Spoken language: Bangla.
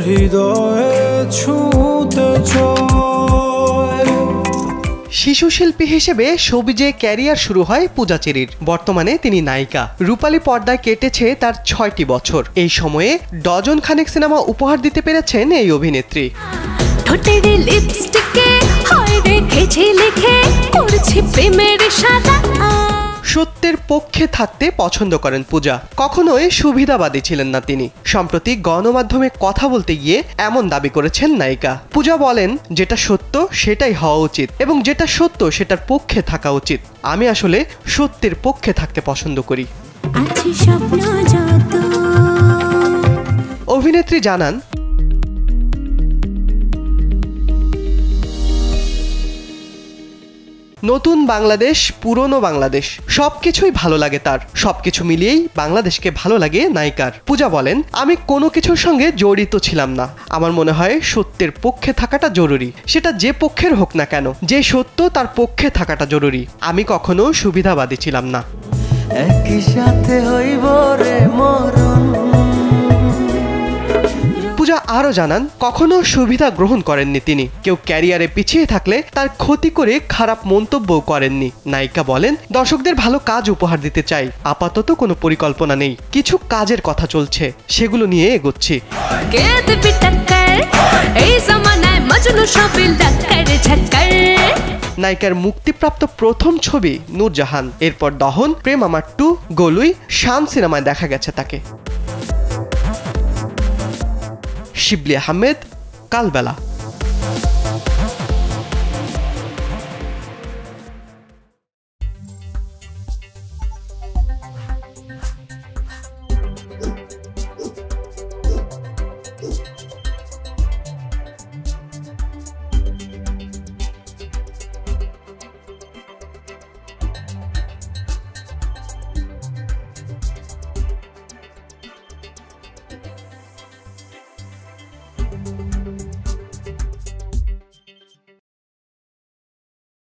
হৃদয়ে ছুঁতে চায়। শিশু শিল্পী হিসেবে সবিজে ক্যারিয়ার শুরু হয় পূজা চেরির। বর্তমানে তিনি নায়িকা। রূপালী পর্দায় কেটেছে তার ৬টি বছর। এই সময়ে ডজন খানেক সিনেমা উপহার দিতে পেরেছেন এই অভিনেত্রী। সত্যের পক্ষে থাকতে পছন্দ করেন পূজা। কখনোই সুবিধাবাদী ছিলেন না তিনি। সম্প্রতি গণমাধ্যমে কথা বলতে গিয়ে এমন দাবি করেছেন নায়িকা। পূজা বলেন, যেটা সত্য সেটাই হওয়া উচিত এবং যেটা সত্য সেটার পক্ষে থাকা উচিত। আমি আসলে সত্যের পক্ষে থাকতে পছন্দ করি। অভিনেত্রী জানান, নতুন বাংলাদেশ, পুরনো বাংলাদেশ সবকিছুই ভালো লাগে তার। সবকিছু মিলিয়েই বাংলাদেশকে ভালো লাগে নায়িকার। পূজা বলেন, আমি কোনো কিছুর সঙ্গে জড়িত ছিলাম না। আমার মনে হয় সত্যের পক্ষে থাকাটা জরুরি। সেটা যে পক্ষের হোক না কেন, যে সত্য তার পক্ষে থাকাটা জরুরি। আমি কখনো সুবিধাবাদী ছিলাম না। একই সাথে হইব রে মরণ। পূজা আরো জানান, কখনো সুবিধা গ্রহণ করেননি তিনি। কেউ ক্যারিয়ারে পিছিয়ে থাকলে তার ক্ষতি করে খারাপ মন্তব্যও করেননি। নায়িকা বলেন, দর্শকদের ভালো কাজ উপহার দিতে চাই। আপাতত কোনো পরিকল্পনা নেই। কিছু কাজের কথা চলছে, সেগুলো নিয়ে এগোচ্ছি। নায়িকার মুক্তিপ্রাপ্ত প্রথম ছবি নূরজাহান। এরপর দহন, প্রেম আমার 2, গলুই, শান সিনেমায় দেখা গেছে তাকে। শিবলি আহমেদ, কালবেলা।